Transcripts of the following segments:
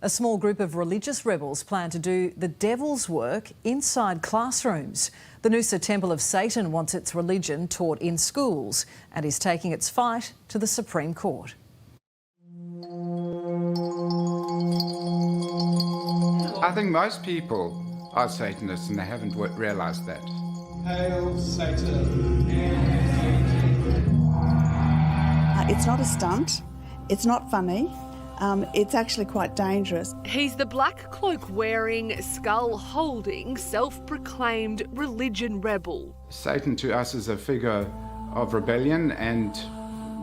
A small group of religious rebels plan to do the devil's work inside classrooms. The Noosa Temple of Satan wants its religion taught in schools and is taking its fight to the Supreme Court. I think most people are Satanists and they haven't realised that. Hail Satan. It's not a stunt. It's not funny. It's actually quite dangerous. He's the black cloak-wearing, skull-holding, self-proclaimed religion rebel. Satan to us is a figure of rebellion, and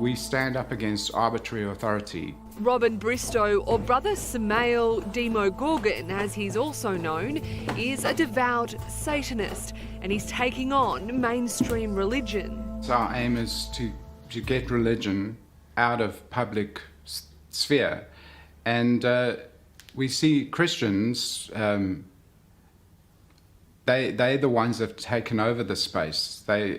we stand up against arbitrary authority. Robin Bristow, or Brother Samael Demogorgon, as he's also known, is a devout Satanist, and he's taking on mainstream religion. So our aim is to get religion out of public sphere, and we see Christians, they're the ones that have taken over the space. They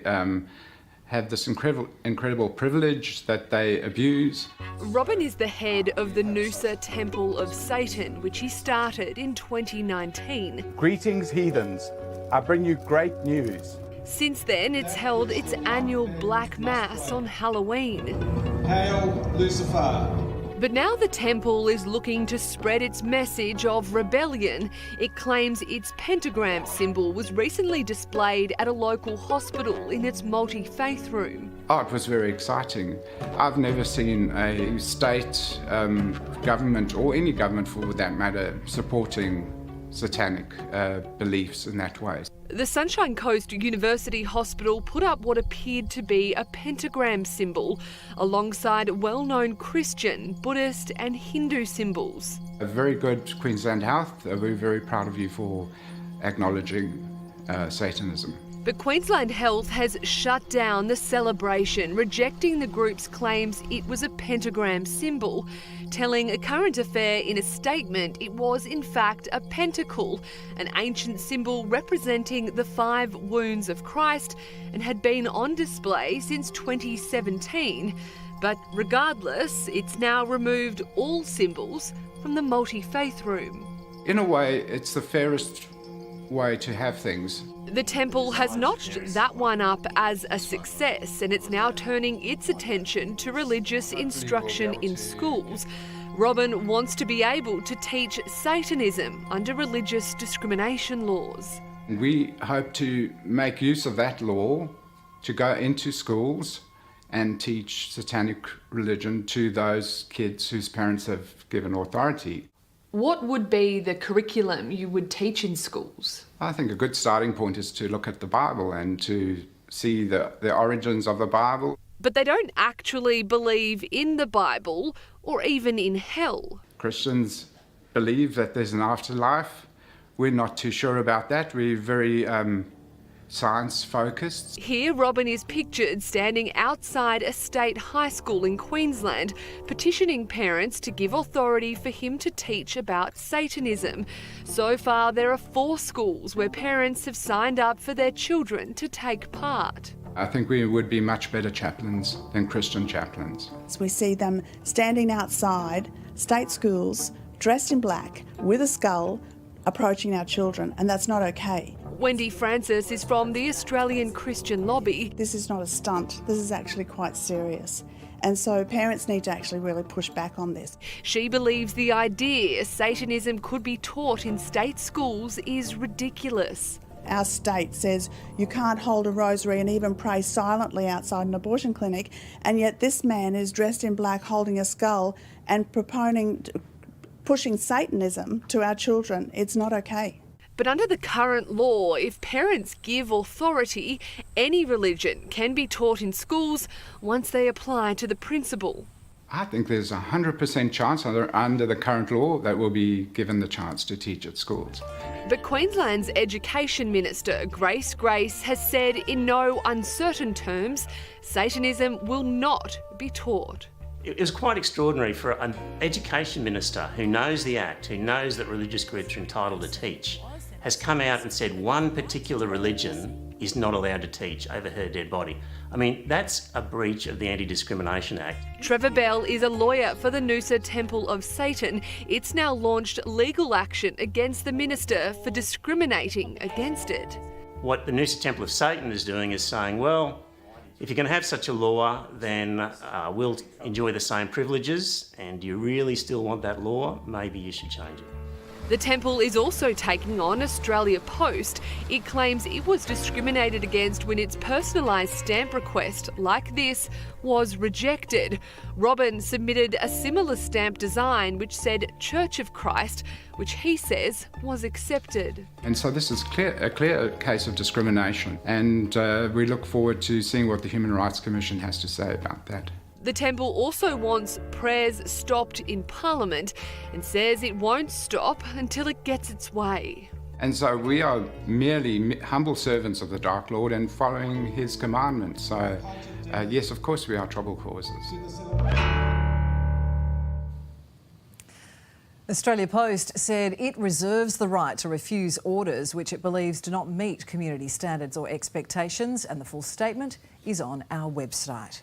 have this incredible privilege that they abuse. Robin is the head of the Noosa Temple of Satan, which he started in 2019. Greetings, heathens. I bring you great news. Since then, it's held its annual Black Mass on Halloween. Hail Lucifer. But now the temple is looking to spread its message of rebellion. It claims its pentagram symbol was recently displayed at a local hospital in its multi-faith room. Oh, it was very exciting. I've never seen a state government, or any government for that matter, supporting satanic beliefs in that way. The Sunshine Coast University Hospital put up what appeared to be a pentagram symbol alongside well-known Christian, Buddhist and Hindu symbols. A very good Queensland Health. We're very proud of you for acknowledging Satanism. But Queensland Health has shut down the celebration, rejecting the group's claims it was a pentagram symbol, telling A Current Affair in a statement it was in fact a pentacle, an ancient symbol representing the 5 wounds of Christ, and had been on display since 2017. But regardless, it's now removed all symbols from the multi-faith room. In a way, it's the fairest way to have things. The temple has notched that one up as a success, and it's now turning its attention to religious instruction in schools. Robin wants to be able to teach Satanism under religious discrimination laws. We hope to make use of that law to go into schools and teach satanic religion to those kids whose parents have given authority. What would be the curriculum you would teach in schools? I think a good starting point is to look at the Bible and to see the origins of the Bible. But they don't actually believe in the Bible or even in hell. Christians believe that there's an afterlife. We're not too sure about that. We're very science-focused. Here, Robin is pictured standing outside a state high school in Queensland, petitioning parents to give authority for him to teach about Satanism. So far, there are 4 schools where parents have signed up for their children to take part. I think we would be much better chaplains than Christian chaplains. So we see them standing outside state schools, dressed in black, with a skull, approaching our children, and that's not okay. Wendy Francis is from the Australian Christian Lobby. This is not a stunt. This is actually quite serious. And so parents need to actually really push back on this. She believes the idea Satanism could be taught in state schools is ridiculous. Our state says you can't hold a rosary and even pray silently outside an abortion clinic, and yet this man is dressed in black holding a skull and pushing Satanism to our children. It's not okay. But under the current law, if parents give authority, any religion can be taught in schools once they apply to the principal. I think there's a 100% chance under the current law that we'll be given the chance to teach at schools. But Queensland's Education Minister, Grace Grace, has said in no uncertain terms, Satanism will not be taught. It was quite extraordinary for an Education Minister who knows the Act, who knows that religious groups are entitled to teach, has come out and said one particular religion is not allowed to teach over her dead body. I mean, that's a breach of the Anti-Discrimination Act. Trevor Bell is a lawyer for the Noosa Temple of Satan. It's now launched legal action against the minister for discriminating against it. What the Noosa Temple of Satan is doing is saying, well, if you're going to have such a law, then we'll enjoy the same privileges, and do you really still want that law? Maybe you should change it. The temple is also taking on Australia Post. It claims it was discriminated against when its personalised stamp request, like this, was rejected. Robin submitted a similar stamp design which said Church of Christ, which he says was accepted. And so this is a clear case of discrimination, and we look forward to seeing what the Human Rights Commission has to say about that. The temple also wants prayers stopped in Parliament and says it won't stop until it gets its way. And so we are merely humble servants of the Dark Lord and following his commandments. So yes, of course we are trouble causers. Australia Post said it reserves the right to refuse orders which it believes do not meet community standards or expectations, and the full statement is on our website.